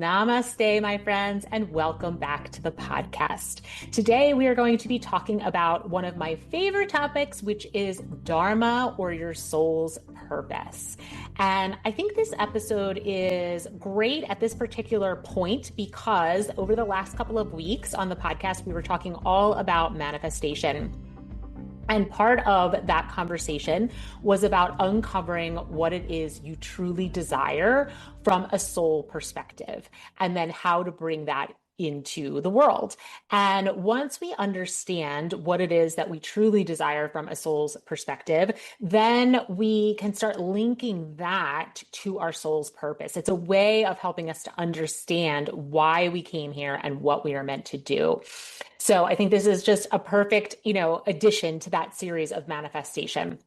Namaste, my friends, and welcome back to the podcast. Today, we are going to be talking about one of my favorite topics, which is Dharma, or your soul's purpose. And I think this episode is great at this particular point because over the last couple of weeks on the podcast, we were talking all about manifestation. And part of that conversation was about uncovering what it is you truly desire from a soul perspective, and then how to bring that into the world. And once we understand what it is that we truly desire from a soul's perspective, then we can start linking that to our soul's purpose. It's a way of helping us to understand why we came here and what we are meant to do. So I think this is just a perfect, addition to that series of manifestation.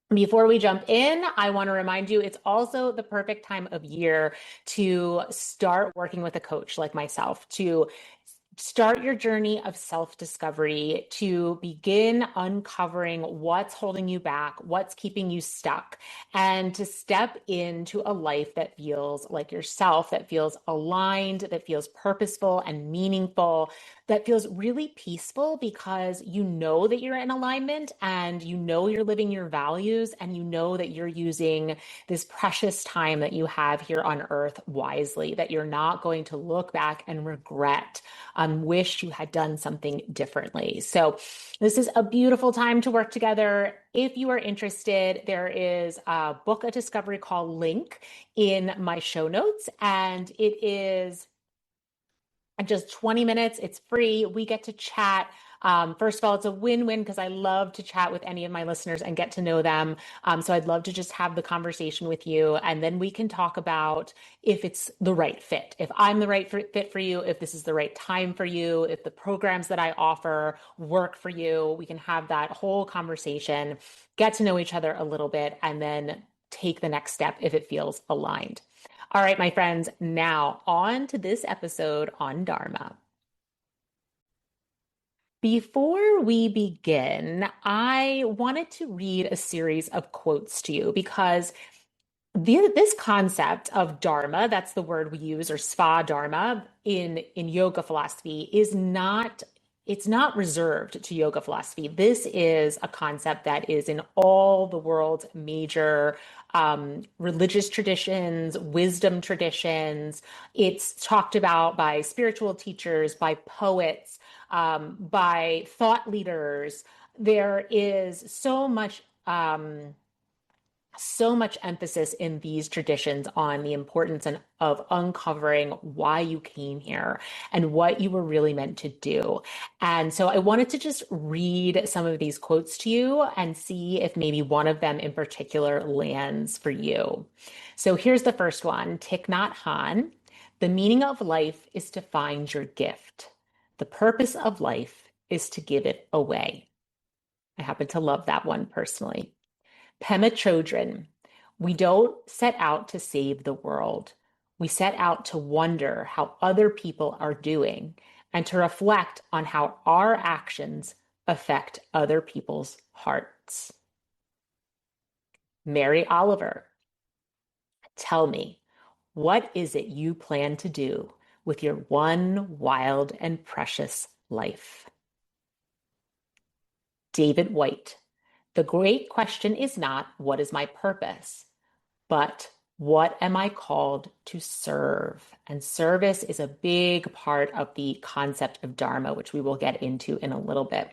Before we jump in, I want to remind you it's also the perfect time of year to start working with a coach like myself, to start your journey of self-discovery, to begin uncovering what's holding you back, what's keeping you stuck, and to step into a life that feels like yourself, that feels aligned, that feels purposeful and meaningful, that feels really peaceful because you know that you're in alignment and you know you're living your values and you know that you're using this precious time that you have here on earth wisely, that you're not going to look back and regret, wish you had done something differently. So this is a beautiful time to work together. If you are interested, there is a book a discovery call link in my show notes, and it is just 20 minutes. It's free. We get to chat. First of all, it's a win-win because I love to chat with any of my listeners and get to know them. So I'd love to just have the conversation with you. And then we can talk about if it's the right fit, if I'm the right fit for you, if this is the right time for you, if the programs that I offer work for you. We can have that whole conversation, get to know each other a little bit, and then take the next step if it feels aligned. All right, my friends, now on to this episode on Dharma. Before we begin, I wanted to read a series of quotes to you because this concept of dharma, that's the word we use, or sva dharma in yoga philosophy, it's not reserved to yoga philosophy. This is a concept that is in all the world's major religious traditions, wisdom traditions. It's talked about by spiritual teachers, by poets, by thought leaders. There is so much emphasis in these traditions on the importance of uncovering why you came here and what you were really meant to do. And so I wanted to just read some of these quotes to you and see if maybe one of them in particular lands for you. So here's the first one, Thich Nhat Hanh. The meaning of life is to find your gift. The purpose of life is to give it away. I happen to love that one personally. Pema Chodron, we don't set out to save the world. We set out to wonder how other people are doing and to reflect on how our actions affect other people's hearts. Mary Oliver, tell me, what is it you plan to do with your one wild and precious life? David White, the great question is not, what is my purpose, but what am I called to serve? And service is a big part of the concept of Dharma, which we will get into in a little bit.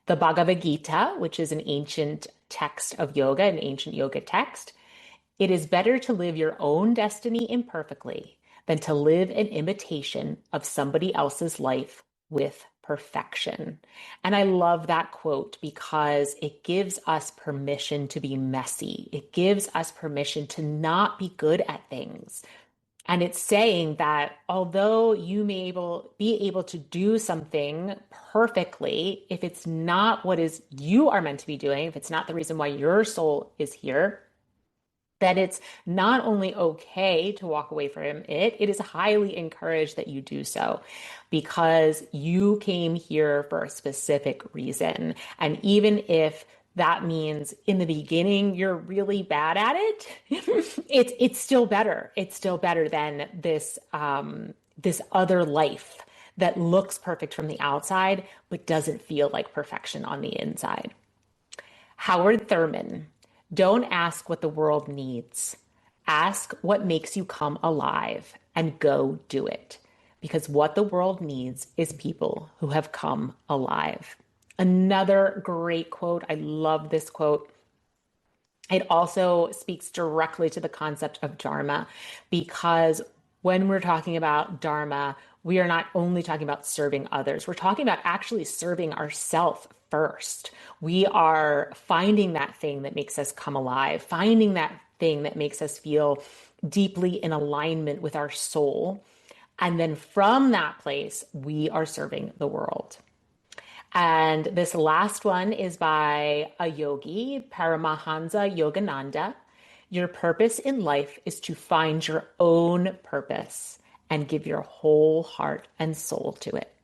The Bhagavad Gita, which is an ancient text of yoga, an ancient yoga text. It is better to live your own destiny imperfectly than to live in imitation of somebody else's life with perfection. And I love that quote because it gives us permission to be messy. It gives us permission to not be good at things. And it's saying that although you may be able to do something perfectly, if it's not what is you are meant to be doing, if it's not the reason why your soul is here, that it's not only okay to walk away from it, it is highly encouraged that you do so because you came here for a specific reason. And even if that means in the beginning you're really bad at it. It's still better. It's still better than this other life that looks perfect from the outside but doesn't feel like perfection on the inside. Howard Thurman, don't ask what the world needs. Ask what makes you come alive and go do it. Because what the world needs is people who have come alive. Another great quote. I love this quote. It also speaks directly to the concept of dharma because when we're talking about dharma, we are not only talking about serving others, we're talking about actually serving ourselves first. We are finding that thing that makes us come alive, finding that thing that makes us feel deeply in alignment with our soul. And then from that place, we are serving the world. And this last one is by a yogi, Paramahansa Yogananda. Your purpose in life is to find your own purpose and give your whole heart and soul to it.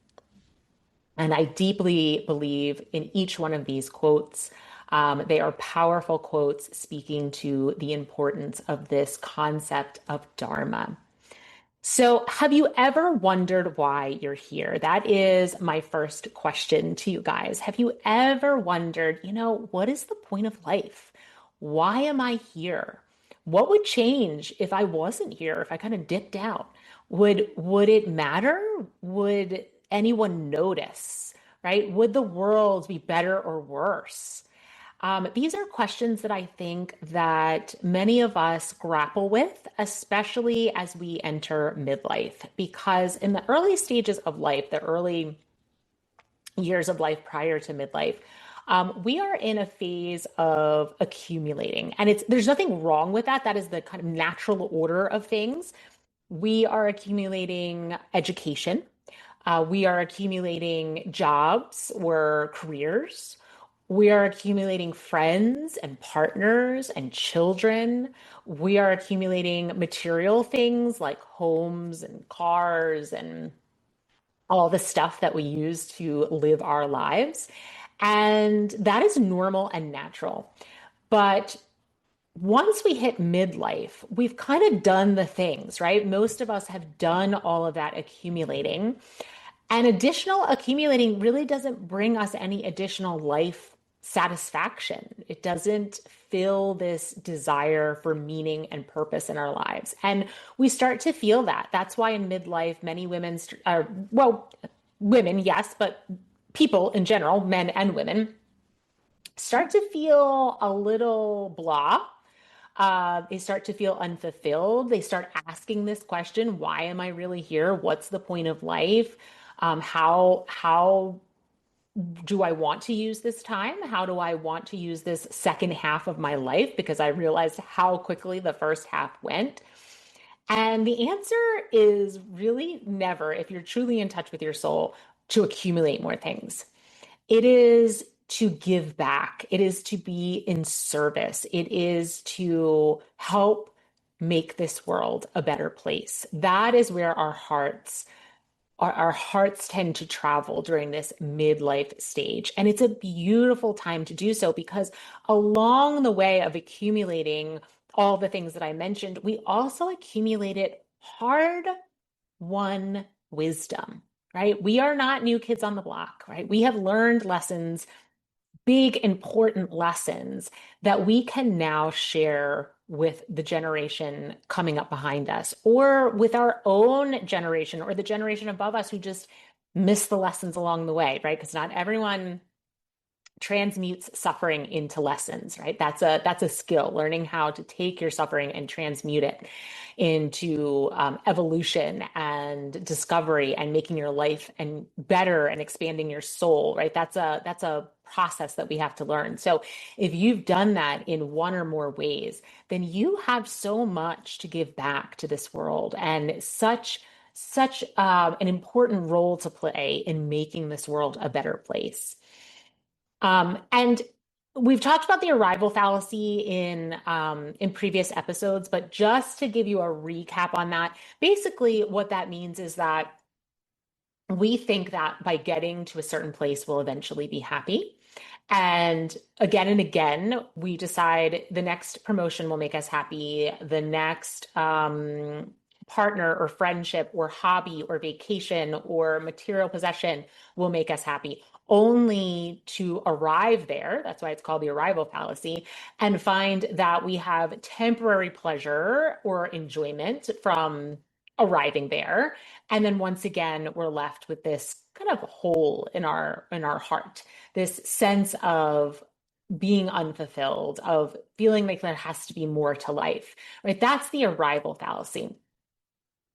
And I deeply believe in each one of these quotes. They are powerful quotes speaking to the importance of this concept of dharma. So, have you ever wondered why you're here? That is my first question to you guys. Have you ever wondered, what is the point of life? Why am I here? What would change if I wasn't here, if I kind of dipped out? Would it matter? Would anyone notice, right? Would the world be better or worse? These are questions that I think that many of us grapple with, especially as we enter midlife, because in the early stages of life, the early years of life prior to midlife, we are in a phase of accumulating, and there's nothing wrong with that. That is the kind of natural order of things. We are accumulating education. We are accumulating jobs or careers. We are accumulating friends and partners and children. We are accumulating material things like homes and cars and all the stuff that we use to live our lives. And that is normal and natural. But once we hit midlife, we've kind of done the things, right? Most of us have done all of that accumulating. And additional accumulating really doesn't bring us any additional life satisfaction. It doesn't fill this desire for meaning and purpose in our lives. And we start to feel that. That's why in midlife, many women, well, women, yes, but people in general, men and women, start to feel a little blah. They start to feel unfulfilled. They start asking this question, why am I really here? What's the point of life? How do I want to use this time? How do I want to use this second half of my life? Because I realized how quickly the first half went. And the answer is really never, if you're truly in touch with your soul, to accumulate more things. It is to give back. It is to be in service. It is to help make this world a better place. That is where our hearts tend to travel during this midlife stage. And it's a beautiful time to do so because along the way of accumulating all the things that I mentioned, we also accumulated hard won wisdom, right? We are not new kids on the block, right? We have learned lessons, big, important lessons that we can now share with the generation coming up behind us or with our own generation or the generation above us who just missed the lessons along the way, right? Because not everyone transmutes suffering into lessons, right? That's a skill, learning how to take your suffering and transmute it into evolution and discovery and making your life and better and expanding your soul, right? That's a process that we have to learn. So if you've done that in one or more ways, then you have so much to give back to this world and such an important role to play in making this world a better place. And we've talked about the arrival fallacy in previous episodes, but just to give you a recap on that, basically what that means is that we think that by getting to a certain place, we'll eventually be happy. And again, we decide the next promotion will make us happy, the next partner or friendship or hobby or vacation or material possession will make us happy, only to arrive there. That's why it's called the arrival fallacy, and find that we have temporary pleasure or enjoyment from arriving there. And then once again, we're left with this kind of hole in our heart, this sense of being unfulfilled, of feeling like there has to be more to life, right? That's the arrival fallacy.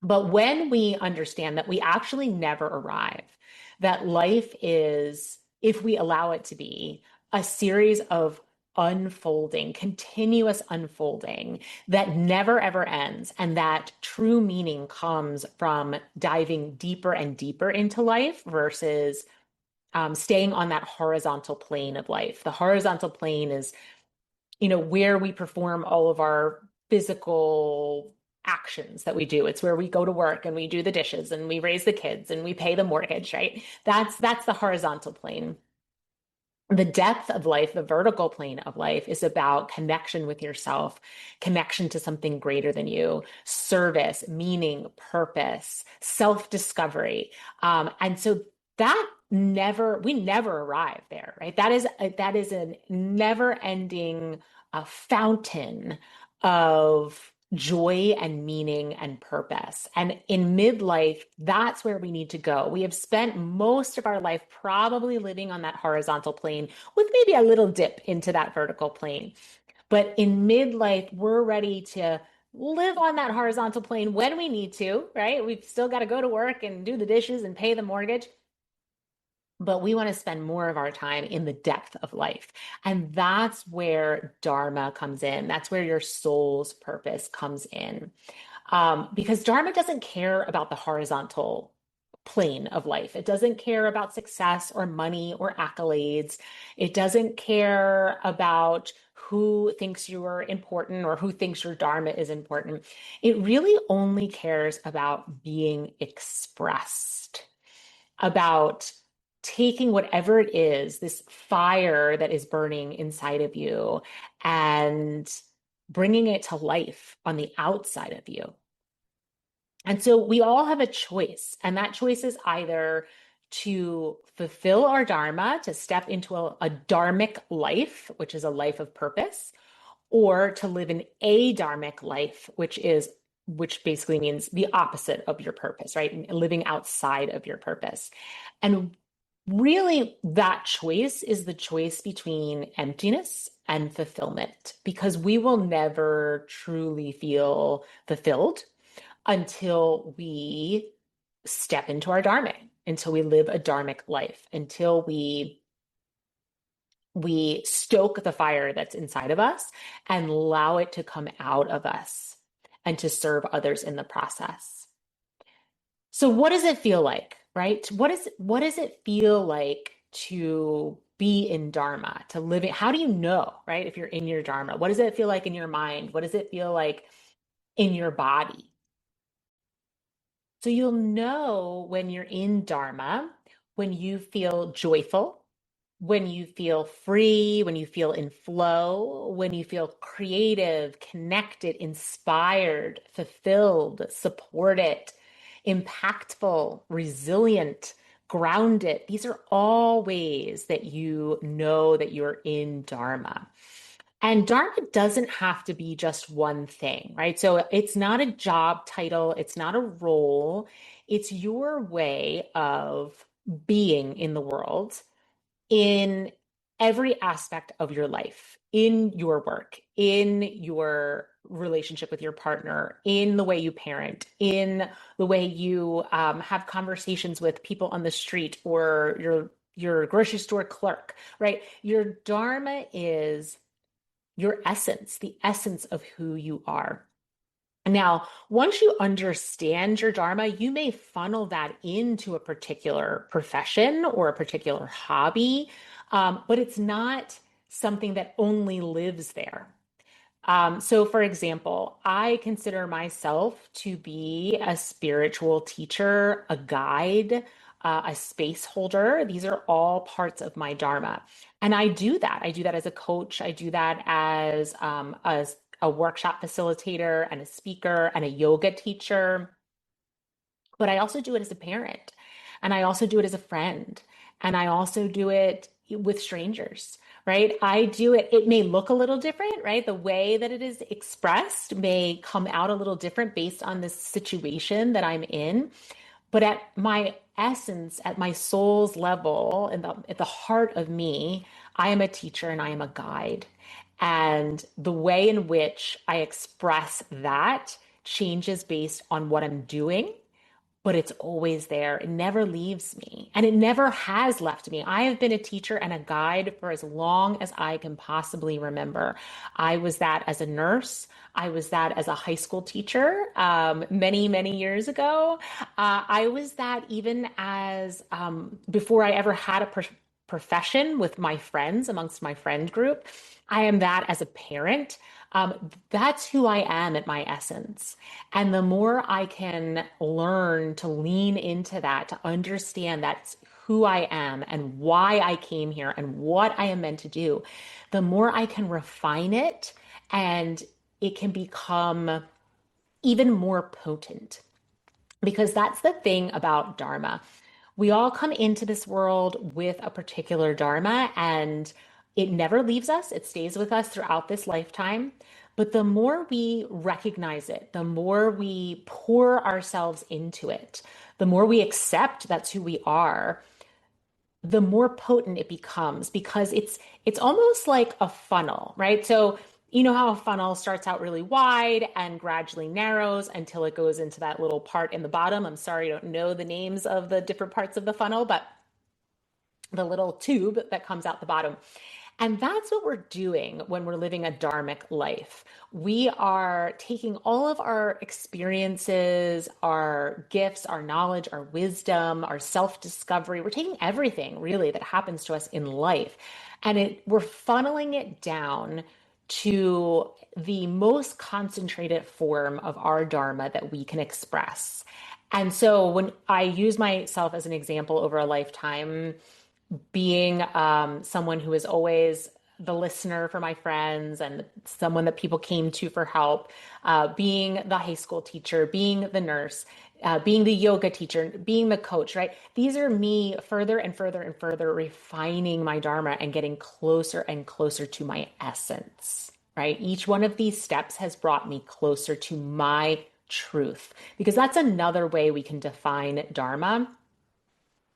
But when we understand that we actually never arrive, that life is, if we allow it to be, a series of unfolding, continuous unfolding that never ever ends, and that true meaning comes from diving deeper and deeper into life versus staying on that horizontal plane of life. The horizontal plane is, where we perform all of our physical actions that we do. It's where we go to work and we do the dishes and we raise the kids and we pay the mortgage, right? That's the horizontal plane. The depth of life, the vertical plane of life, is about connection with yourself, connection to something greater than you, service, meaning, purpose, self-discovery. And so we never arrive there, right? That is a never-ending fountain of joy and meaning and purpose. And in midlife, that's where we need to go. We have spent most of our life probably living on that horizontal plane with maybe a little dip into that vertical plane. But in midlife, we're ready to live on that horizontal plane when we need to, right? We've still got to go to work and do the dishes and pay the mortgage. But we want to spend more of our time in the depth of life. And that's where Dharma comes in. That's where your soul's purpose comes in. Because Dharma doesn't care about the horizontal plane of life. It doesn't care about success or money or accolades. It doesn't care about who thinks you are important or who thinks your Dharma is important. It really only cares about being expressed, about taking whatever it is, this fire that is burning inside of you, and bringing it to life on the outside of you. And so we all have a choice, and that choice is either to fulfill our dharma, to step into a dharmic life, which is a life of purpose, or to live an adharmic life, which basically means the opposite of your purpose, right? Living outside of your purpose. And really, that choice is the choice between emptiness and fulfillment, because we will never truly feel fulfilled until we step into our dharma, until we live a dharmic life, until we stoke the fire that's inside of us and allow it to come out of us and to serve others in the process. So what does it feel like, right? What does it feel like to be in dharma, to live it? How do you know, right? If you're in your dharma, what does it feel like in your mind? What does it feel like in your body? So you'll know when you're in dharma, when you feel joyful, when you feel free, when you feel in flow, when you feel creative, connected, inspired, fulfilled, supported, impactful, resilient, grounded. These are all ways that you know that you're in dharma. And Dharma doesn't have to be just one thing, right? So it's not a job title, it's not a role, it's your way of being in the world in every aspect of your life, in your work, in your relationship with your partner, in the way you parent, in the way you have conversations with people on the street or your grocery store clerk, right? Your dharma is your essence, the essence of who you are. Now, once you understand your dharma, you may funnel that into a particular profession or a particular hobby, but it's not something that only lives there. So, for example, I consider myself to be a spiritual teacher, a guide, a space holder. These are all parts of my dharma. And I do that. I do that as a coach. I do that as a workshop facilitator and a speaker and a yoga teacher. But I also do it as a parent, and I also do it as a friend, and I also do it with strangers, right? I do it, it may look a little different, right? The way that it is expressed may come out a little different based on the situation that I'm in. But at my essence, at my soul's level, at the heart of me, I am a teacher and I am a guide. And the way in which I express that changes based on what I'm doing, but it's always there. It never leaves me, and it never has left me. I have been a teacher and a guide for as long as I can possibly remember. I was that as a nurse. I was that as a high school teacher many, many years ago. I was that even as before I ever had a profession with my friends, amongst my friend group. I am that as a parent. That's who I am at my essence. And the more I can learn to lean into that, to understand that's who I am and why I came here and what I am meant to do, the more I can refine it, and it can become even more potent. Because that's the thing about Dharma. We all come into this world with a particular Dharma, and it never leaves us. It stays with us throughout this lifetime. But the more we recognize it, the more we pour ourselves into it, the more we accept that's who we are, the more potent it becomes, because it's almost like a funnel, right? So you know how a funnel starts out really wide and gradually narrows until it goes into that little part in the bottom. I'm sorry, I don't know the names of the different parts of the funnel, but the little tube that comes out the bottom. And that's what we're doing when we're living a dharmic life. We are taking all of our experiences, our gifts, our knowledge, our wisdom, our self-discovery. We're taking everything really that happens to us in life, and we're funneling it down to the most concentrated form of our dharma that we can express. And so when I use myself as an example over a lifetime, being someone who is always the listener for my friends and someone that people came to for help, being the high school teacher, being the nurse, being the yoga teacher, being the coach, right? These are me further and further and further refining my dharma and getting closer and closer to my essence, right? Each one of these steps has brought me closer to my truth, because that's another way we can define dharma.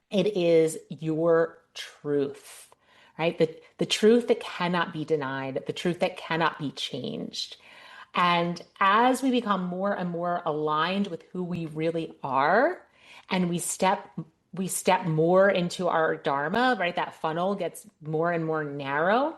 It is your truth, right? The truth that cannot be denied, the truth that cannot be changed. And as we become more and more aligned with who we really are, and we step more into our dharma, right? That funnel gets more and more narrow.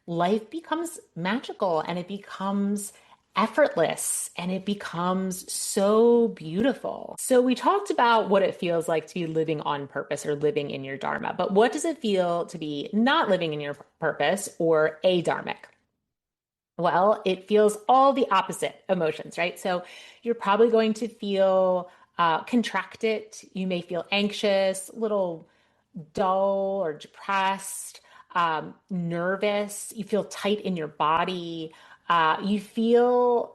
Life becomes magical, and it becomes effortless, and it becomes so beautiful. So we talked about what it feels like to be living on purpose or living in your dharma, but what does it feel to be not living in your purpose or adharmic? Well, it feels all the opposite emotions, right? So you're probably going to feel contracted. You may feel anxious, a little dull or depressed, nervous. You feel tight in your body. You feel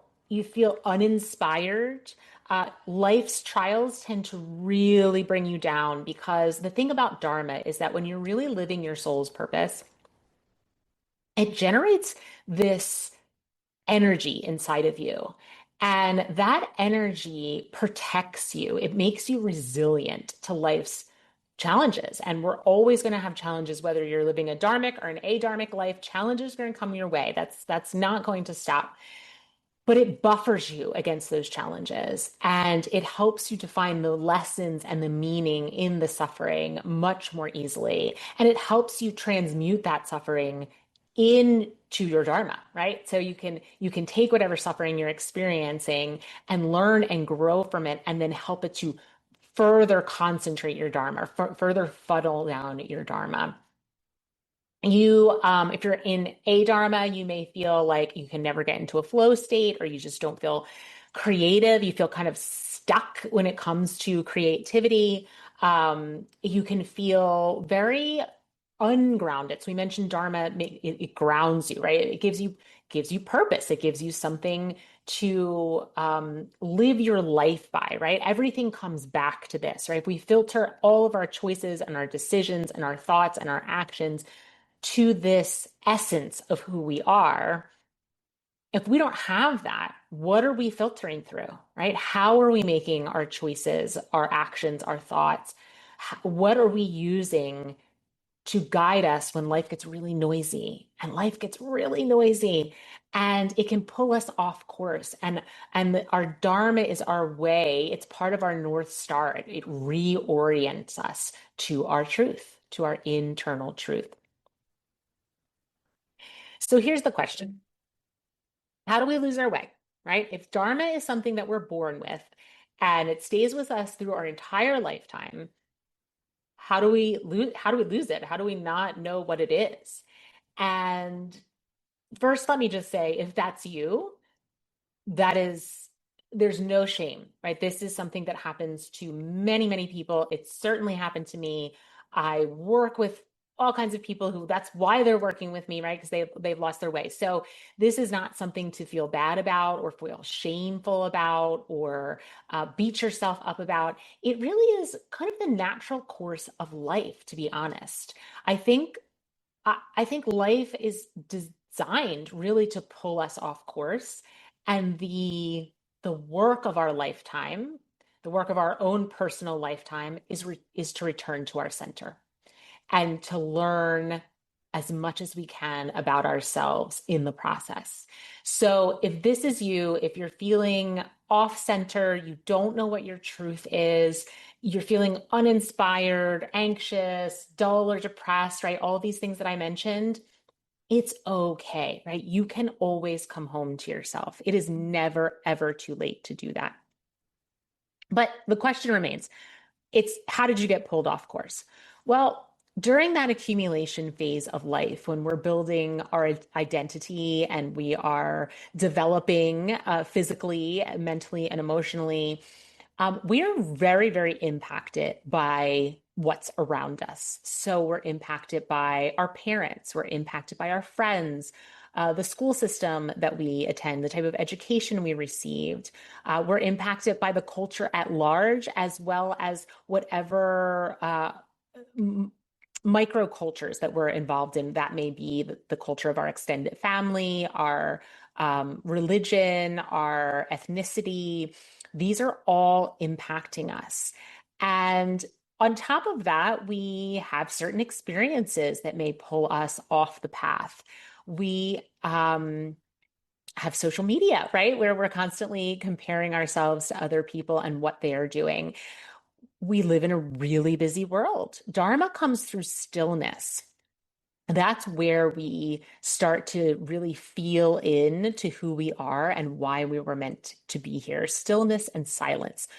uninspired. Life's trials tend to really bring you down, because the thing about Dharma is that when you're really living your soul's purpose, it generates this energy inside of you. And that energy protects you. It makes you resilient to life's challenges. And we're always going to have challenges, whether you're living a dharmic or an adharmic life. Challenges are going to come your way. That's not going to stop. But it buffers you against those challenges, and it helps you to find the lessons and the meaning in the suffering much more easily. And it helps you transmute that suffering into your dharma, right? So you can take whatever suffering you're experiencing and learn and grow from it, and then help it to further concentrate your dharma, further funnel down your dharma. If you're in a dharma, you may feel like you can never get into a flow state, or you just don't feel creative. You feel kind of stuck when it comes to creativity. You can feel very ungrounded. So we mentioned dharma, it grounds you, right? It gives you purpose. It gives you something to live your life by, right? Everything comes back to this, right? If we filter all of our choices and our decisions and our thoughts and our actions to this essence of who we are, if we don't have that, what are we filtering through, right? How are we making our choices, our actions, our thoughts? What are we using to guide us when life gets really noisy? And life gets really noisy and it can pull us off course. And our dharma is our way. It's part of our North Star. It reorients us to our truth, to our internal truth. So here's the question. How do we lose our way, right? If dharma is something that we're born with and it stays with us through our entire lifetime, how do we lose it? How do we not know what it is? And first, let me just say, if that's you, that is, there's no shame, right? This is something that happens to many, many people. It certainly happened to me. I work with all kinds of people who that's why they're working with me, right? Because they've lost their way. So this is not something to feel bad about or feel shameful about or beat yourself up about. It really is kind of the natural course of life, to be honest. I think I think life is designed really to pull us off course, and the work of our lifetime, the work of our own personal lifetime, is to return to our center and to learn as much as we can about ourselves in the process. So if this is you, if you're feeling off center, you don't know what your truth is, you're feeling uninspired, anxious, dull, or depressed, right? All these things that I mentioned, it's okay, right? You can always come home to yourself. It is never, ever too late to do that. But the question remains, it's how did you get pulled off course? Well, during that accumulation phase of life, when we're building our identity and we are developing physically, mentally, and emotionally, we are very, very impacted by what's around us. So we're impacted by our parents, we're impacted by our friends, the school system that we attend, the type of education we received. We're impacted by the culture at large, as well as whatever microcultures that we're involved in. That may be the culture of our extended family, our religion, our ethnicity. These are all impacting us. And on top of that, we have certain experiences that may pull us off the path. We have social media, right? Where we're constantly comparing ourselves to other people and what they are doing. We live in a really busy world. Dharma comes through stillness. That's where we start to really feel in to who we are and why we were meant to be here. Stillness and silence.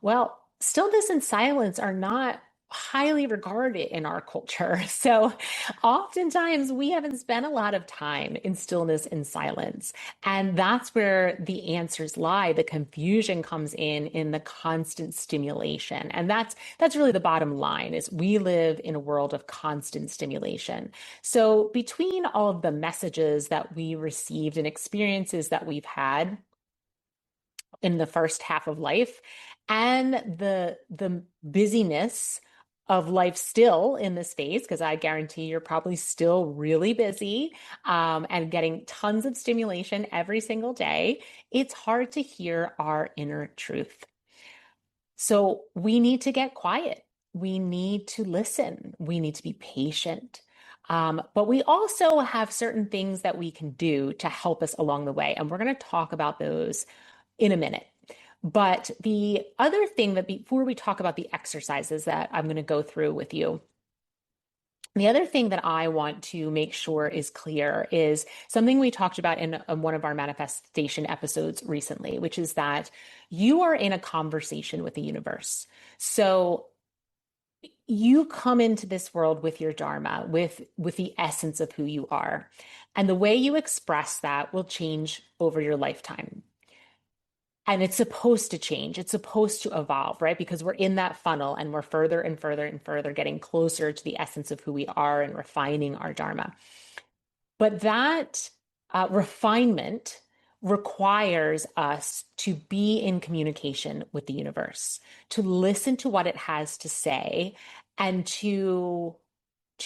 Well, stillness and silence are not highly regarded in our culture. So oftentimes we haven't spent a lot of time in stillness and silence. And that's where the answers lie. The confusion comes in the constant stimulation. And that's really the bottom line is we live in a world of constant stimulation. So between all of the messages that we received and experiences that we've had, in the first half of life and the busyness of life still in this phase, because I guarantee you're probably still really busy and getting tons of stimulation every single day, it's hard to hear our inner truth. So we need to get quiet. We need to listen. We need to be patient. But we also have certain things that we can do to help us along the way. And we're going to talk about those in a minute. But the other thing that before we talk about the exercises that I'm going to go through with you, the other thing that I want to make sure is clear is something we talked about in one of our manifestation episodes recently, which is that you are in a conversation with the universe. So you come into this world with your dharma, with the essence of who you are. And the way you express that will change over your lifetime. And it's supposed to change. It's supposed to evolve, right? Because we're in that funnel and we're further and further and further getting closer to the essence of who we are and refining our dharma. But that refinement requires us to be in communication with the universe, to listen to what it has to say, and to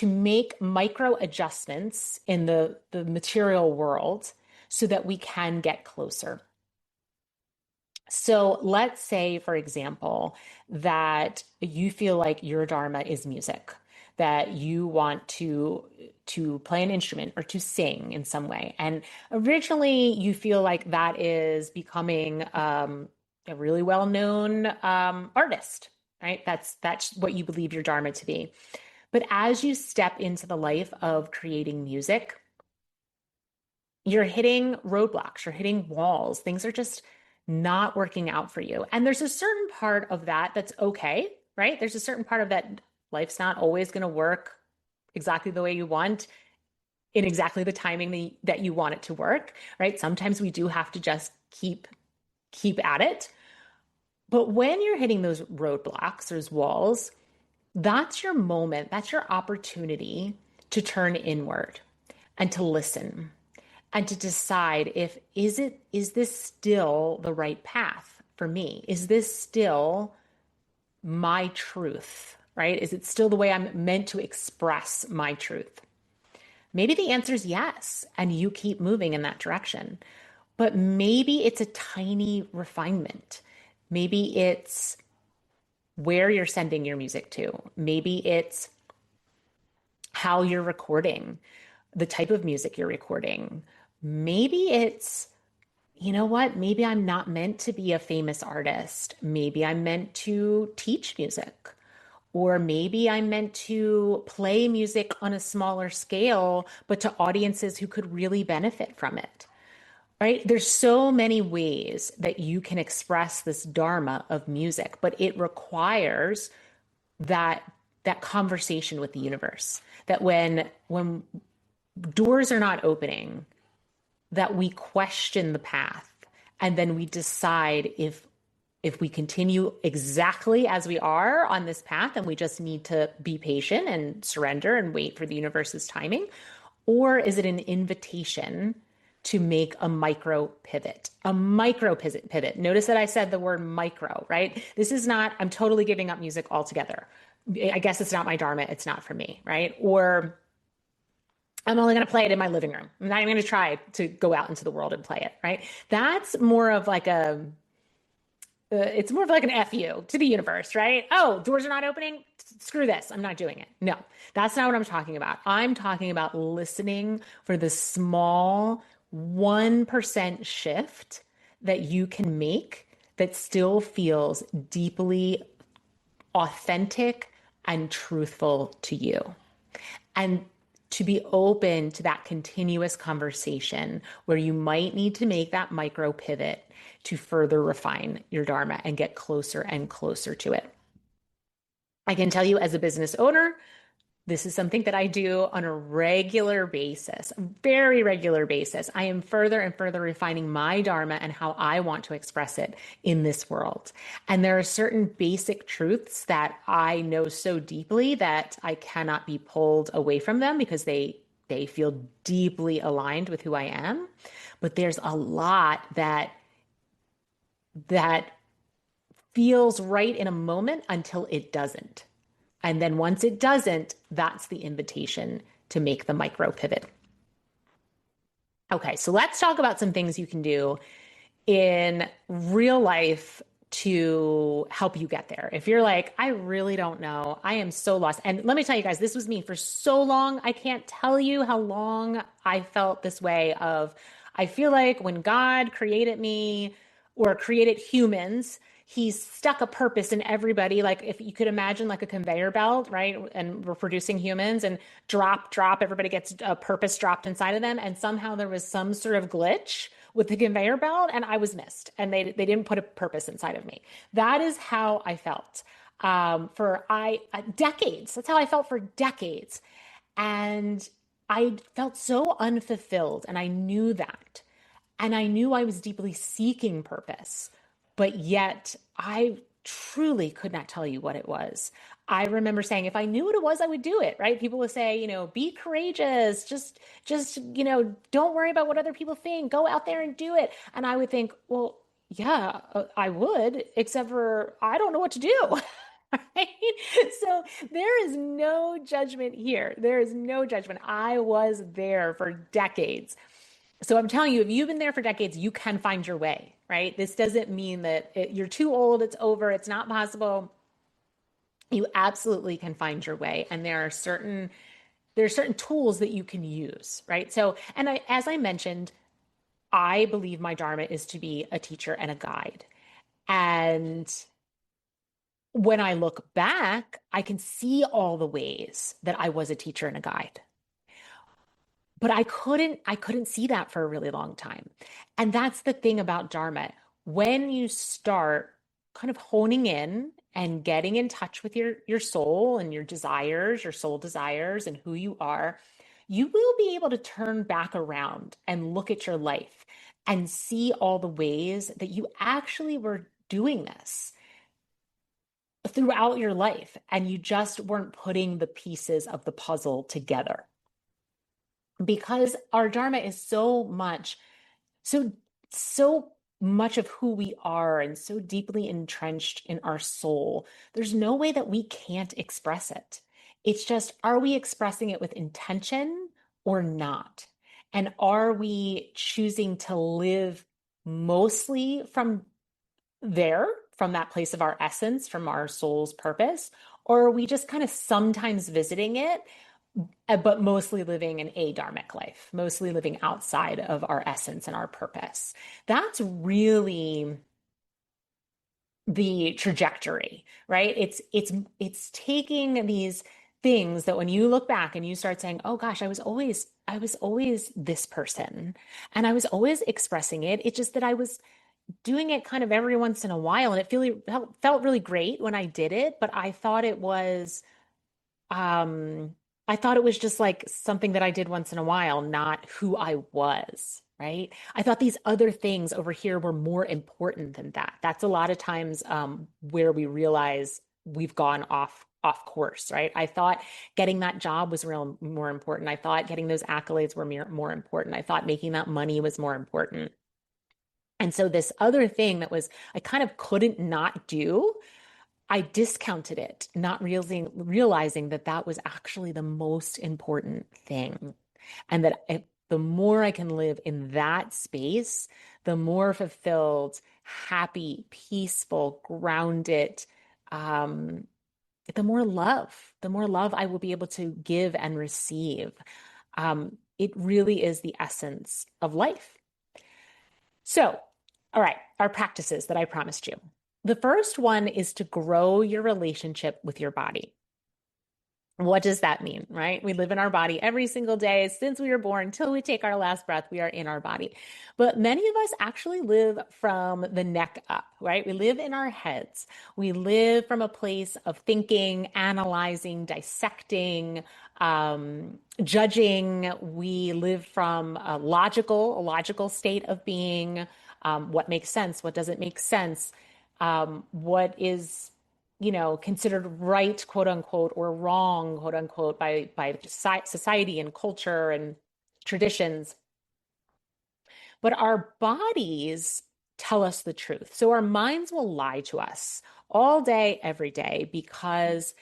make micro adjustments in the material world so that we can get closer. So let's say, for example, that you feel like your dharma is music, that you want to play an instrument or to sing in some way. And originally you feel like that is becoming a really well-known artist, right? That's what you believe your dharma to be. But as you step into the life of creating music, you're hitting roadblocks, you're hitting walls. Things are just not working out for you. And there's a certain part of that that's okay, right? There's a certain part of that life's not always going to work exactly the way you want in exactly the timing that you want it to work, right? Sometimes we do have to just keep at it. But when you're hitting those roadblocks, those walls, that's your moment, that's your opportunity to turn inward and to listen and to decide if is this still the right path for me? Is this still my truth, right? Is it still the way I'm meant to express my truth? Maybe the answer is yes, and you keep moving in that direction. But maybe it's a tiny refinement. Maybe it's where you're sending your music to. Maybe it's how you're recording, the type of music you're recording. Maybe it's, you know what? Maybe I'm not meant to be a famous artist. Maybe I'm meant to teach music. Or maybe I'm meant to play music on a smaller scale, but to audiences who could really benefit from it. Right? There's so many ways that you can express this dharma of music, but it requires that that conversation with the universe. That when doors are not opening, that we question the path and then we decide if we continue exactly as we are on this path and we just need to be patient and surrender and wait for the universe's timing, or is it an invitation to make a micro pivot? A micro pivot. Notice that I said the word micro, right? This is not, I'm totally giving up music altogether. I guess it's not my dharma, it's not for me, right? Or I'm only going to play it in my living room. I'm not even going to try to go out into the world and play it, right? That's more of like it's more of like an FU to the universe, right? Oh, doors are not opening. Screw this. I'm not doing it. No, that's not what I'm talking about. I'm talking about listening for the small 1% shift that you can make that still feels deeply authentic and truthful to you. And to be open to that continuous conversation where you might need to make that micro pivot to further refine your dharma and get closer and closer to it. I can tell you as a business owner, this is something that I do on a regular basis, a very regular basis. I am further and further refining my dharma and how I want to express it in this world. And there are certain basic truths that I know so deeply that I cannot be pulled away from them because they feel deeply aligned with who I am. But there's a lot that feels right in a moment until it doesn't. And then once it doesn't, that's the invitation to make the micro pivot. Okay, so let's talk about some things you can do in real life to help you get there. If you're like, I really don't know, I am so lost. And let me tell you guys, this was me for so long. I can't tell you how long I felt this way of, I feel like when God created me or created humans, he's stuck a purpose in everybody. Like if you could imagine like a conveyor belt, right? And we're producing humans and drop, everybody gets a purpose dropped inside of them. And somehow there was some sort of glitch with the conveyor belt and I was missed and they didn't put a purpose inside of me. That is how I felt for decades. That's how I felt for decades. And I felt so unfulfilled and I knew that. And I knew I was deeply seeking purpose But yet I truly could not tell you what it was. I remember saying, if I knew what it was, I would do it, right? People would say, be courageous, just, don't worry about what other people think, go out there and do it. And I would think, well, yeah, I would, except for I don't know what to do. Right? So there is no judgment here. There is no judgment. I was there for decades. So I'm telling you, if you've been there for decades, you can find your way, right? This doesn't mean that you're too old, it's over, it's not possible. You absolutely can find your way. And there are certain tools that you can use, right? So, as I mentioned, I believe my dharma is to be a teacher and a guide. And when I look back, I can see all the ways that I was a teacher and a guide. But I couldn't see that for a really long time. And that's the thing about dharma. When you start kind of honing in and getting in touch with your soul and your desires, your soul desires and who you are, you will be able to turn back around and look at your life and see all the ways that you actually were doing this throughout your life and you just weren't putting the pieces of the puzzle together. Because our dharma is so so much of who we are and so deeply entrenched in our soul, there's no way that we can't express it. It's just, are we expressing it with intention or not? And are we choosing to live mostly from that place of our essence, from our soul's purpose? Or are we just kind of sometimes visiting it, but mostly living an adharmic life, mostly living outside of our essence and our purpose? That's really the trajectory, right? It's taking these things that when you look back and you start saying, "Oh gosh, I was always this person and I was always expressing it. It's just that I was doing it kind of every once in a while and it felt really great when I did it, but um, I thought it was just like something that I did once in a while, not who I was, right? I thought these other things over here were more important than that. That's a lot of times where we realize we've gone off course, right? I thought getting that job was real more important. I thought getting those accolades were more important. I thought making that money was more important. And so this other thing that was I kind of couldn't not do, I discounted it, not realizing that that was actually the most important thing. And that the more I can live in that space, the more fulfilled, happy, peaceful, grounded, um, the more love I will be able to give and receive. It really is the essence of life. So, all right, our practices that I promised you. The first one is to grow your relationship with your body. What does that mean, right? We live in our body every single day since we were born till we take our last breath, we are in our body. But many of us actually live from the neck up, right? We live in our heads. We live from a place of thinking, analyzing, dissecting, judging. We live from a logical state of being. What makes sense? What doesn't make sense? What is considered right, quote unquote, or wrong, quote unquote, by society and culture and traditions. But our bodies tell us the truth. So our minds will lie to us all day, every day, because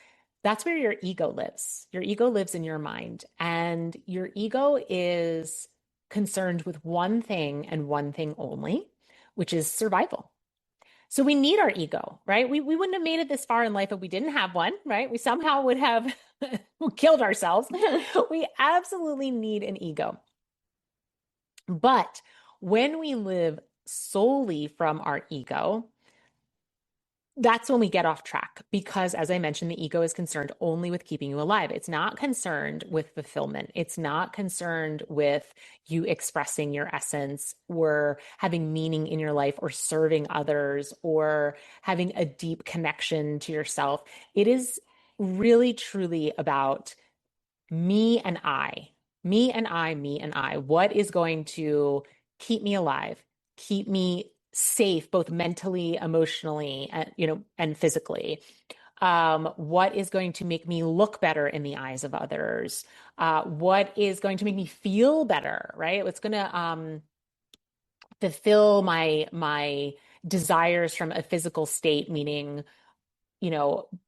that's where your ego lives. Your ego lives in your mind, and your ego is concerned with one thing and one thing only, which is survival. So we need our ego, right? We wouldn't have made it this far in life if we didn't have one, right? We somehow would have killed ourselves. We absolutely need an ego. But when we live solely from our ego, that's when we get off track because, as I mentioned, the ego is concerned only with keeping you alive. It's not concerned with fulfillment. It's not concerned with you expressing your essence or having meaning in your life or serving others or having a deep connection to yourself. It is really, truly about me and I, me and I, me and I. What is going to keep me alive, keep me safe, both mentally, emotionally, and physically. What is going to make me look better in the eyes of others? What is going to make me feel better, right? What's going to fulfill my desires from a physical state, meaning,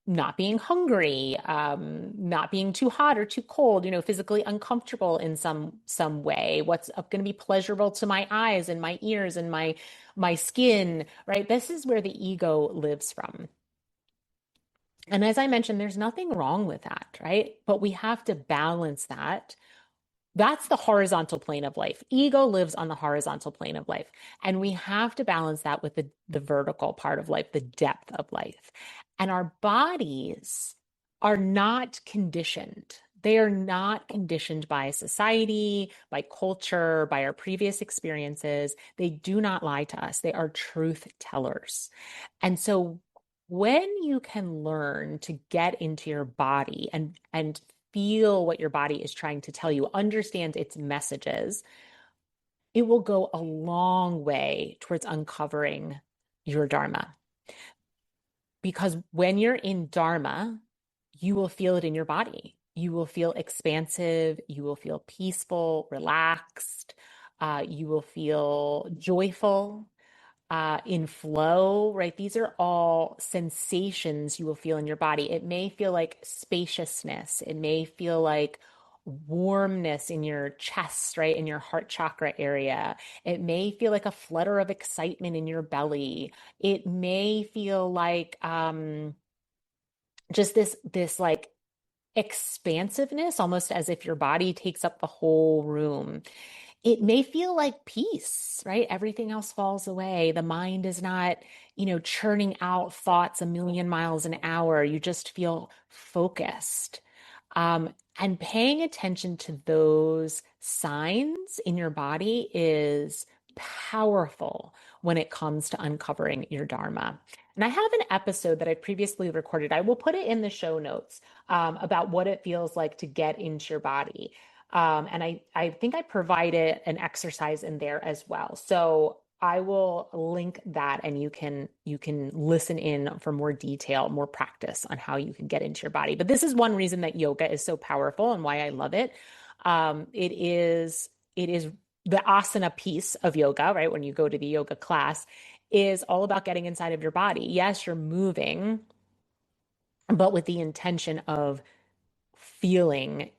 not being hungry, not being too hot or too cold, physically uncomfortable in some way. What's going to be pleasurable to my eyes and my ears and my skin, right? This is where the ego lives from. And as I mentioned, there's nothing wrong with that, right? But we have to balance that. That's the horizontal plane of life. Ego lives on the horizontal plane of life. And we have to balance that with the vertical part of life, the depth of life. And our bodies are not conditioned. They are not conditioned by society, by culture, by our previous experiences. They do not lie to us. They are truth tellers. And so when you can learn to get into your body and feel what your body is trying to tell you, understand its messages, it will go a long way towards uncovering your dharma. Because when you're in dharma, you will feel it in your body. You will feel expansive, you will feel peaceful, relaxed, you will feel joyful, in flow, right? These are all sensations you will feel in your body. It may feel like spaciousness. It may feel like warmness in your chest, right? In your heart chakra area. It may feel like a flutter of excitement in your belly. It may feel like just this like expansiveness, almost as if your body takes up the whole room. It may feel like peace, right? Everything else falls away. The mind is not, churning out thoughts a million miles an hour. You just feel focused. And paying attention to those signs in your body is powerful when it comes to uncovering your dharma. And I have an episode that I previously recorded. I will put it in the show notes, about what it feels like to get into your body. And I think I provided an exercise in there as well. So I will link that and you can listen in for more detail, more practice on how you can get into your body. But this is one reason that yoga is so powerful and why I love it. It is the asana piece of yoga, right? When you go to the yoga class, is all about getting inside of your body. Yes, you're moving, but with the intention of feeling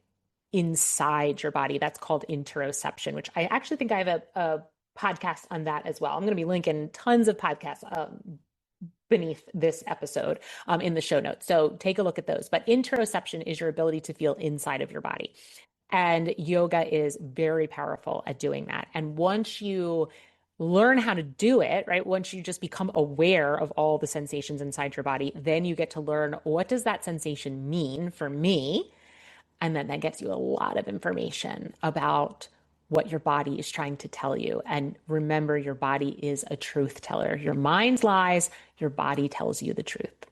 inside your body. That's called interoception, which I actually think I have a podcast on that as well. I'm going to be linking tons of podcasts beneath this episode, in the show notes. So take a look at those. But interoception is your ability to feel inside of your body. And yoga is very powerful at doing that. And once you learn how to do it, right? Once you just become aware of all the sensations inside your body, then you get to learn, what does that sensation mean for me? And then that gives you a lot of information about what your body is trying to tell you. And remember, your body is a truth teller. Your mind lies, your body tells you the truth.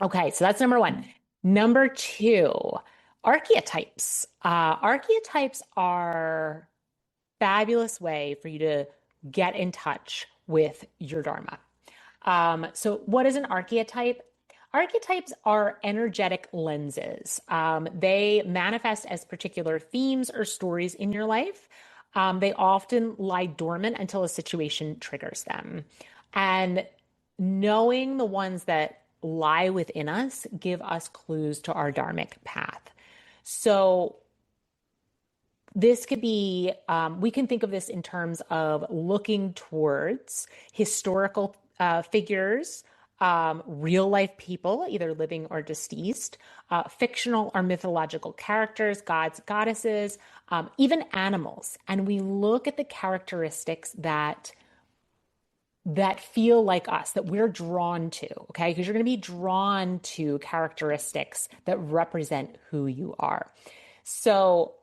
Okay, so that's number one. Number two, archetypes. Archetypes are a fabulous way for you to get in touch with your dharma. So what is an archetype? Archetypes are energetic lenses. They manifest as particular themes or stories in your life. They often lie dormant until a situation triggers them. And knowing the ones that lie within us give us clues to our dharmic path. So this could be, we can think of this in terms of looking towards historical figures, real life people, either living or deceased, fictional or mythological characters, gods, goddesses, even animals. And we look at the characteristics that feel like us, that we're drawn to, okay? Because you're going to be drawn to characteristics that represent who you are. So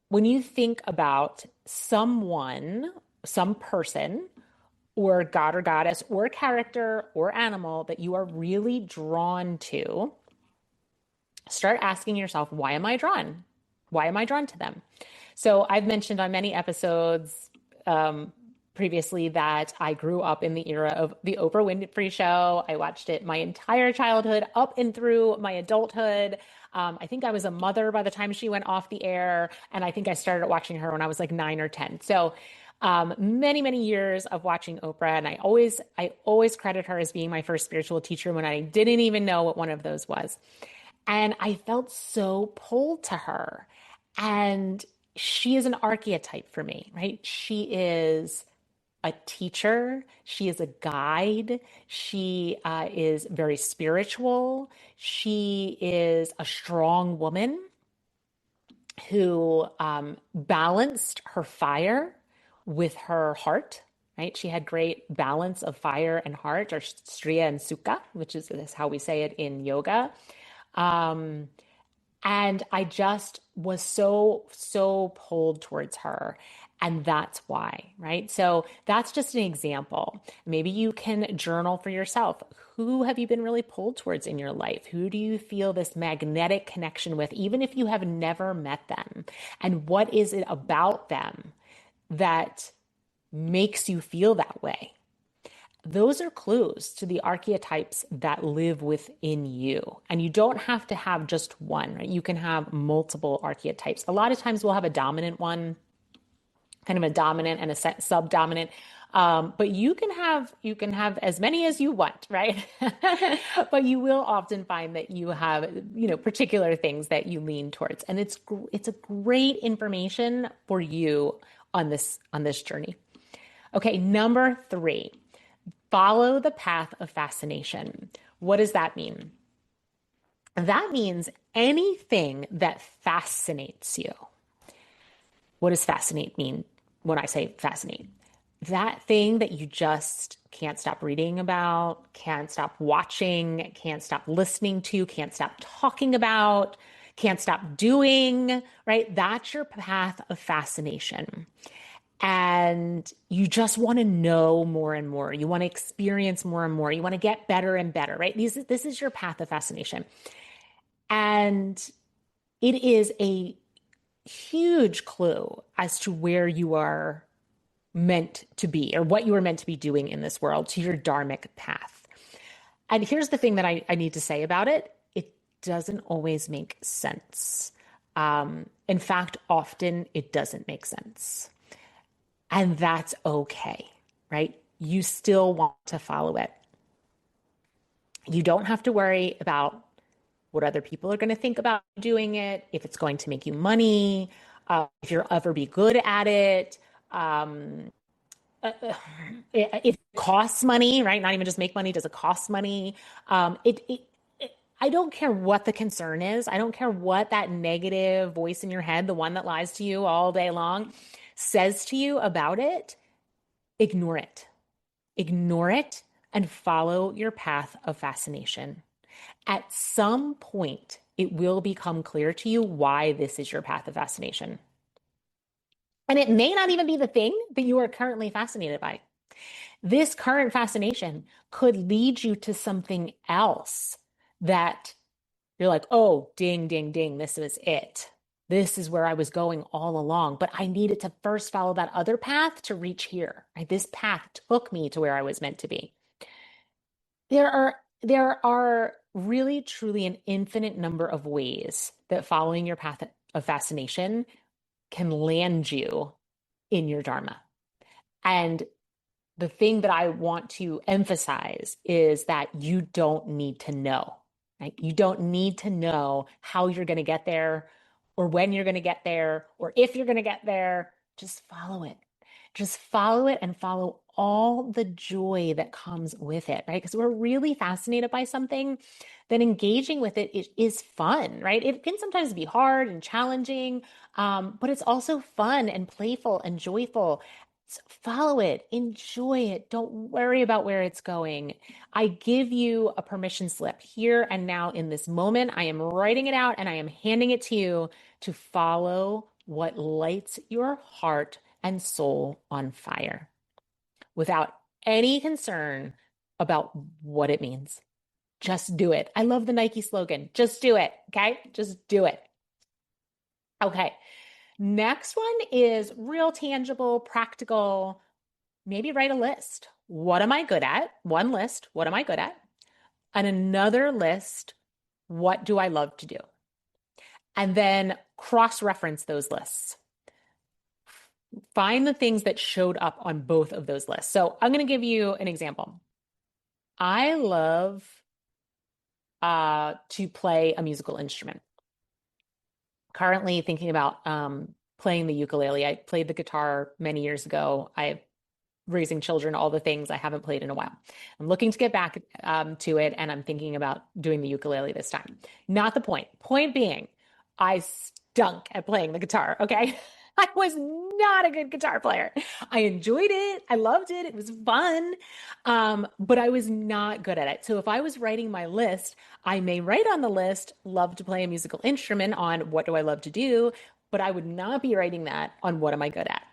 when you think about someone, some person, or god or goddess, or character or animal that you are really drawn to, start asking yourself, why am I drawn? Why am I drawn to them? So I've mentioned on many episodes, previously that I grew up in the era of the Oprah Winfrey Show. I watched it my entire childhood up and through my adulthood. I think I was a mother by the time she went off the air, and I think I started watching her when I was like 9 or 10. So many, many years of watching Oprah, and I always credit her as being my first spiritual teacher when I didn't even know what one of those was. And I felt so pulled to her. And she is an archetype for me, right? She is a teacher. She is a guide. She is very spiritual. She is a strong woman who balanced her fire with her heart, right? She had great balance of fire and heart, or striya and sukha, which is how we say it in yoga. Um, and I just was so, so pulled towards her. And that's why, right? So that's just an example. Maybe you can journal for yourself. Who have you been really pulled towards in your life? Who do you feel this magnetic connection with, even if you have never met them? And what is it about them that makes you feel that way? Those are clues to the archetypes that live within you. And you don't have to have just one, right? You can have multiple archetypes. A lot of times we'll have a dominant one, kind of a dominant and a subdominant. But you can have as many as you want, right? But you will often find that you have, particular things that you lean towards. And it's a great information for you on this journey. Okay, number 3. Follow the path of fascination. What does that mean? That means anything that fascinates you. What does fascinate mean when I say fascinate? That thing that you just can't stop reading about, can't stop watching, can't stop listening to, can't stop talking about, can't stop doing, right? That's your path of fascination. And you just want to know more and more. You want to experience more and more. You want to get better and better, right? This is your path of fascination. And it is a huge clue as to where you are meant to be or what you are meant to be doing in this world, to your dharmic path. And here's the thing that I need to say about it. It doesn't always make sense. In fact, often it doesn't make sense. And that's okay, right? You still want to follow it. You don't have to worry about what other people are going to think about doing it, if it's going to make you money, if you'll ever be good at it, if it costs money, right? Not even just make money, does it cost money? I don't care what the concern is. I don't care what that negative voice in your head, the one that lies to you all day long, says to you about it. Ignore it. Ignore it and follow your path of fascination. At some point, it will become clear to you why this is your path of fascination. And it may not even be the thing that you are currently fascinated by. This current fascination could lead you to something else that you're like, oh, ding, ding, ding, this is it. This is where I was going all along, but I needed to first follow that other path to reach here. Right? This path took me to where I was meant to be. There are really truly an infinite number of ways that following your path of fascination can land you in your dharma. And the thing that I want to emphasize is that you don't need to know, right? You don't need to know how you're going to get there or when you're going to get there or if you're going to get there. Just follow it. Just follow it and follow all the joy that comes with it, right? Because we're really fascinated by something, then engaging with it is fun, right? It can sometimes be hard and challenging, but it's also fun and playful and joyful. So follow it, enjoy it. Don't worry about where it's going. I give you a permission slip here and now in this moment. I am writing it out and I am handing it to you to follow what lights your heart and soul on fire without any concern about what it means. Just do it. I love the Nike slogan. Just do it. Okay. Just do it. Okay. Next one is real tangible, practical. maybe write a list. What am I good at? One list, what am I good at? And another list, what do I love to do? And then cross reference those lists. Find the things that showed up on both of those lists. So I'm going to give you an example. I love to play a musical instrument. Currently thinking about playing the ukulele. I played the guitar many years ago. I raising children, all the things I haven't played in a while. I'm looking to get back to it, and I'm thinking about doing the ukulele this time. Not the point. Point being, I stunk at playing the guitar, okay? I was not a good guitar player. I enjoyed it. I loved it. It was fun. But I was not good at it. So if I was writing my list, I may write on the list, love to play a musical instrument on what do I love to do, but I would not be writing that on what am I good at,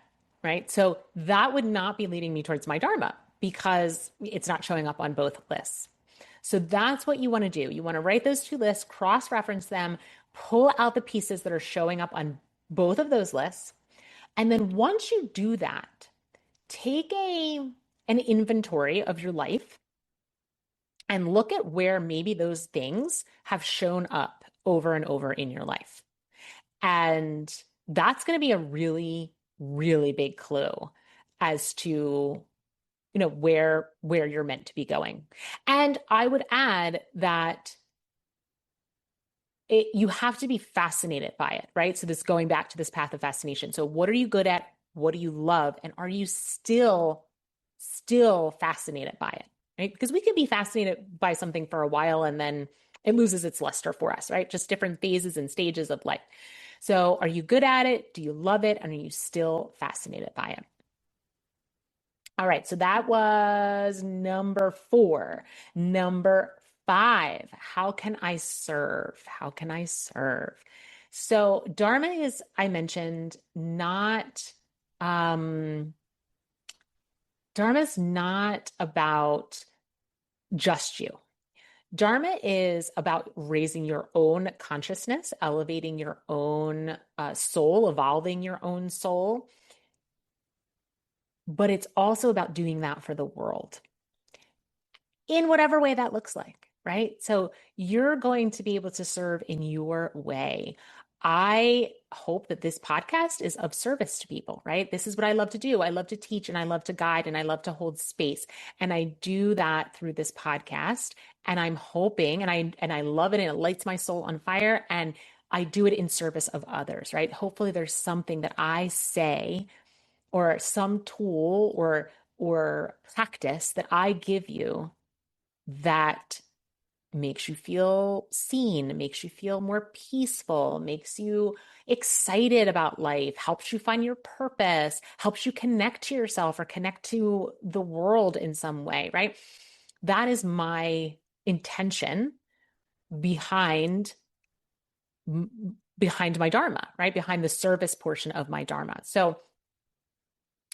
right? So that would not be leading me towards my dharma because it's not showing up on both lists. So that's what you want to do. You want to write those two lists, cross reference them, pull out the pieces that are showing up on both of those lists. And then once you do that, take an inventory of your life and look at where maybe those things have shown up over and over in your life. And that's going to be a really, really big clue as to where you're meant to be going. And I would add that you have to be fascinated by it, right? So this going back to this path of fascination. So what are you good at? What do you love? And are you still fascinated by it, right? Because we can be fascinated by something for a while and then it loses its luster for us, right? Just different phases and stages of life. So are you good at it? Do you love it? And are you still fascinated by it? All right, so that was number 4. Number 5, how can I serve? How can I serve? So dharma is, I mentioned, not, dharma is not about just you. Dharma is about raising your own consciousness, elevating your own soul, evolving your own soul. But it's also about doing that for the world in whatever way that looks like, right? So you're going to be able to serve in your way. I hope that this podcast is of service to people, right? This is what I love to do. I love to teach and I love to guide and I love to hold space. And I do that through this podcast. And I'm hoping and I love it and it lights my soul on fire. And I do it in service of others, right? Hopefully there's something that I say or some tool or practice that I give you that makes you feel seen, makes you feel more peaceful, makes you excited about life, helps you find your purpose, helps you connect to yourself or connect to the world in some way, right? That is my intention behind my dharma, right? Behind the service portion of my dharma. So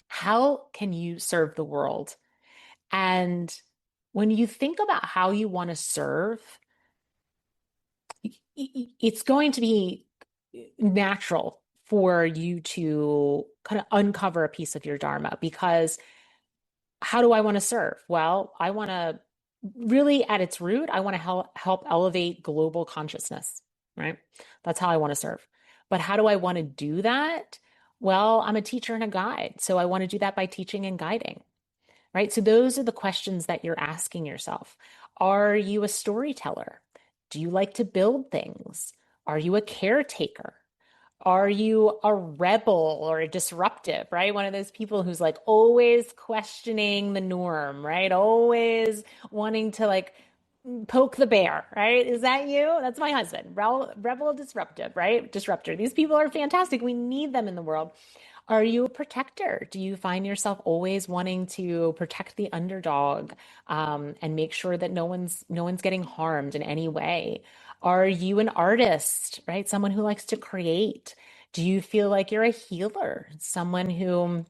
how can you serve the world? And when you think about how you want to serve, it's going to be natural for you to kind of uncover a piece of your dharma because how do I want to serve? Well, I want to really at its root, I want to help elevate global consciousness, right? That's how I want to serve. But how do I want to do that? Well, I'm a teacher and a guide. So I want to do that by teaching and guiding, right? So those are the questions that you're asking yourself. Are you a storyteller? Do you like to build things? Are you a caretaker? Are you a rebel or a disruptive, right? One of those people who's like always questioning the norm, right? Always wanting to like poke the bear, right? Is that you? That's my husband. Rebel, disruptive, right? Disruptor. These people are fantastic. We need them in the world. Are you a protector? Do you find yourself always wanting to protect the underdog and make sure that no one's getting harmed in any way? Are you an artist, right? Someone who likes to create? Do you feel like you're a healer? Someone who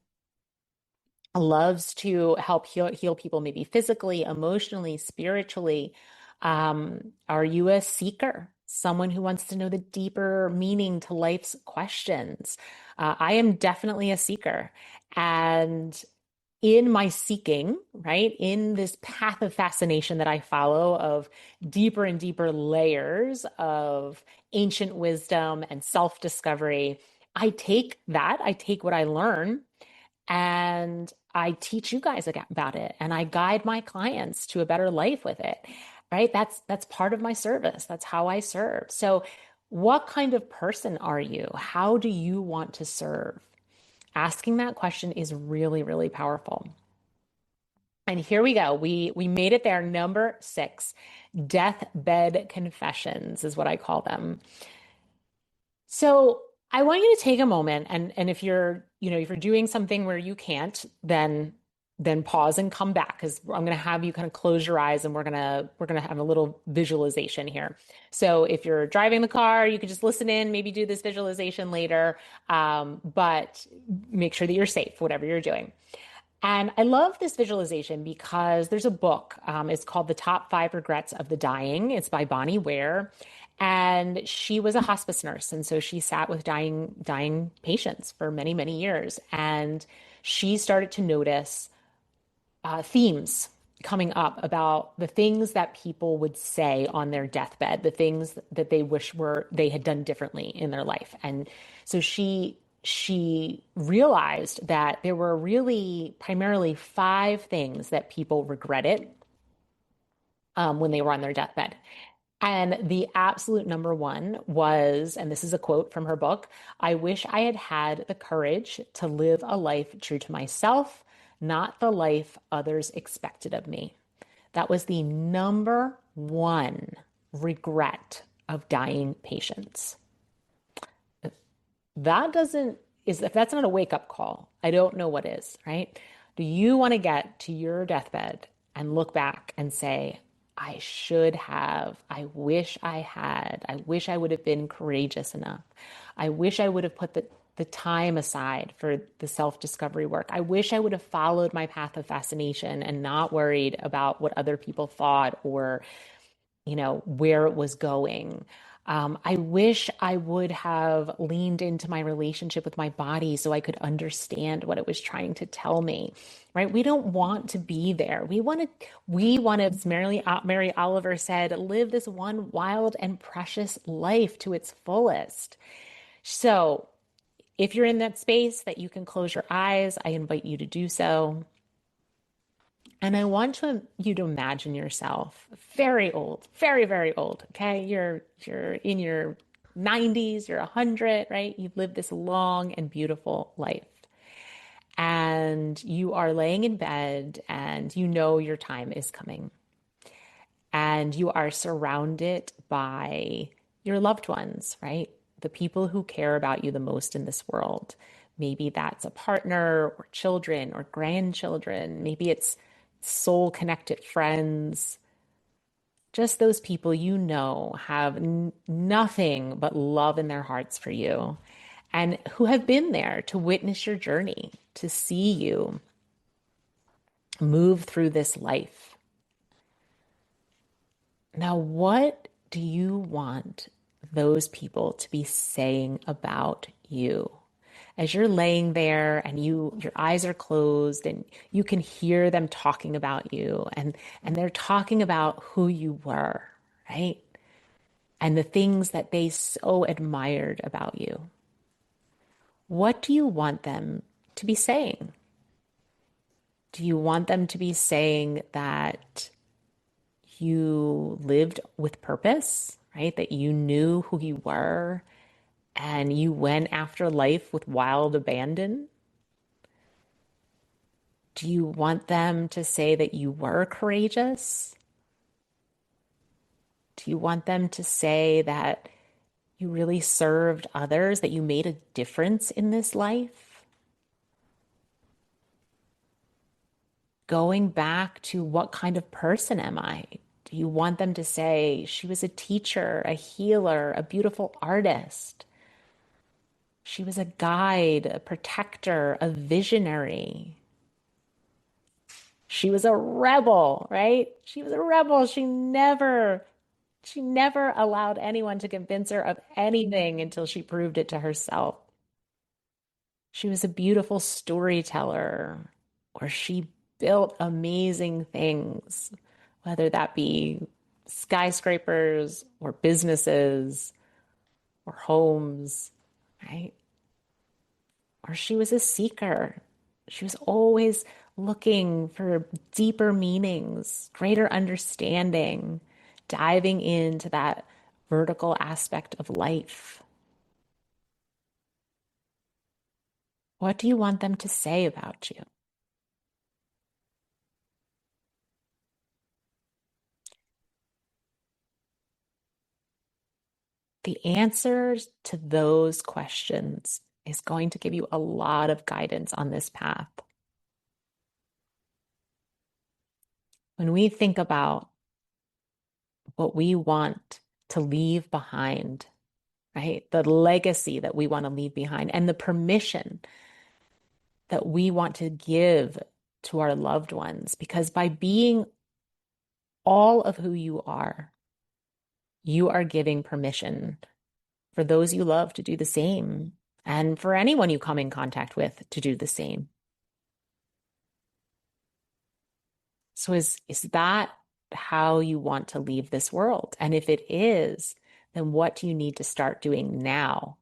loves to help heal people, maybe physically, emotionally, spiritually. Are you a seeker? Someone who wants to know the deeper meaning to life's questions. I am definitely a seeker. And in my seeking, right, in this path of fascination that I follow of deeper and deeper layers of ancient wisdom and self-discovery, I take what I learn and I teach you guys about it and I guide my clients to a better life with it. Right? That's part of my service. That's how I serve. So, what kind of person are you? How do you want to serve? Asking that question is really, really powerful. And here we go. We made it there. Number 6, deathbed confessions is what I call them. So I want you to take a moment and if you're, if you're doing something where you can't, then pause and come back because I'm going to have you kind of close your eyes and we're going to have a little visualization here. So if you're driving the car, you could just listen in, maybe do this visualization later, but make sure that you're safe, whatever you're doing. And I love this visualization because there's a book. It's called The Top 5 Regrets of the Dying. It's by Bonnie Ware. And she was a hospice nurse. And so she sat with dying patients for many, many years. And she started to notice themes coming up about the things that people would say on their deathbed, the things that they wish they had done differently in their life. And so she realized that there were really primarily 5 things that people regretted when they were on their deathbed. And the absolute number one was, and this is a quote from her book, I wish I had had the courage to live a life true to myself, not the life others expected of me. That was the number one regret of dying patients. That doesn't, is if that's not a wake up call, I don't know what is, right? Do you want to get to your deathbed and look back and say, I should have, I wish I had, I wish I would have been courageous enough. I wish I would have put the time aside for the self-discovery work. I wish I would have followed my path of fascination and not worried about what other people thought or where it was going. I wish I would have leaned into my relationship with my body so I could understand what it was trying to tell me, right? We don't want to be there. We want to, as Mary Oliver said, live this one wild and precious life to its fullest. So if you're in that space that you can close your eyes, I invite you to do so. And I want you to imagine yourself very old, very, very old. Okay. You're in your 90s, you're 100, right? You've lived this long and beautiful life. And you are laying in bed and you know your time is coming. And you are surrounded by your loved ones, right? The people who care about you the most in this world. Maybe that's a partner or children or grandchildren. Maybe it's soul connected friends. Just those people have nothing but love in their hearts for you and who have been there to witness your journey, to see you move through this life. Now, what do you want those people to be saying about you? As you're laying there and your eyes are closed and you can hear them talking about you and they're talking about who you were, right? And the things that they so admired about you. What do you want them to be saying? Do you want them to be saying that you lived with purpose, right? That you knew who you were and you went after life with wild abandon? Do you want them to say that you were courageous? Do you want them to say that you really served others, that you made a difference in this life? Going back to what kind of person am I? Do you want them to say she was a teacher, a healer, a beautiful artist? She was a guide, a protector, a visionary. She was a rebel, right? She was a rebel. She never allowed anyone to convince her of anything until she proved it to herself. She was a beautiful storyteller. or she built amazing things, whether that be skyscrapers or businesses or homes, right? Or she was a seeker. She was always looking for deeper meanings, greater understanding, diving into that vertical aspect of life. What do you want them to say about you? The answers to those questions is going to give you a lot of guidance on this path. When we think about what we want to leave behind, right? The legacy that we want to leave behind and the permission that we want to give to our loved ones, because by being all of who you are giving permission for those you love to do the same, and for anyone you come in contact with to do the same. So is that how you want to leave this world? And if it is, then what do you need to start doing now?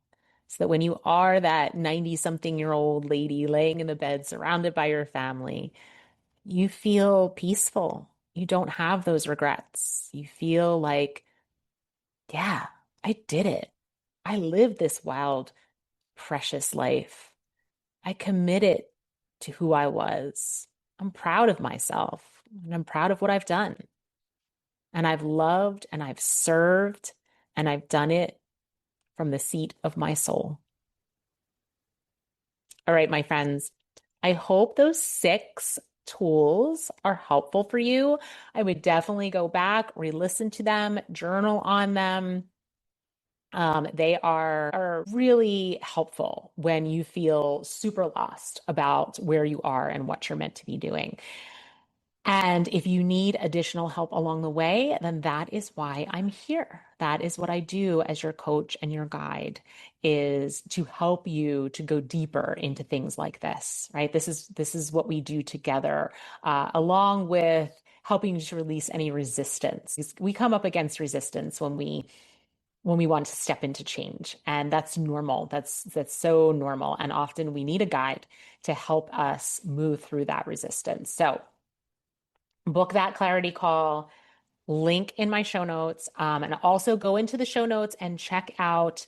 So that when you are that 90-something-year-old lady laying in the bed surrounded by your family, you feel peaceful. You don't have those regrets. You feel like, yeah, I did it. I lived this wild, precious life. I committed to who I was. I'm proud of myself and I'm proud of what I've done. And I've loved and I've served and I've done it from the seat of my soul. All right, my friends, I hope those 6 tools are helpful for you. I would definitely go back, re-listen to them, journal on them. They are really helpful when you feel super lost about where you are and what you're meant to be doing. And if you need additional help along the way, then that is why I'm here. That is what I do as your coach and your guide, is to help you to go deeper into things like this, right? This is what we do together, along with helping you to release any resistance. We come up against resistance when we want to step into change, and that's normal. That's so normal. And often we need a guide to help us move through that resistance. So book that clarity call, link in my show notes, and also go into the show notes and check out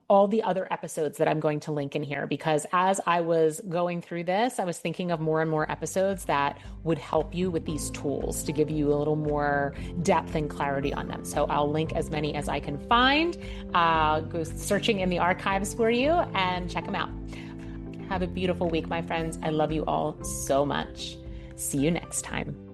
all the other episodes that I'm going to link in here, because as I was going through this, I was thinking of more and more episodes that would help you with these tools to give you a little more depth and clarity on them. So I'll link as many as I can find. Go searching in the archives for you and check them out. Have a beautiful week, my friends. I love you all so much. See you next time.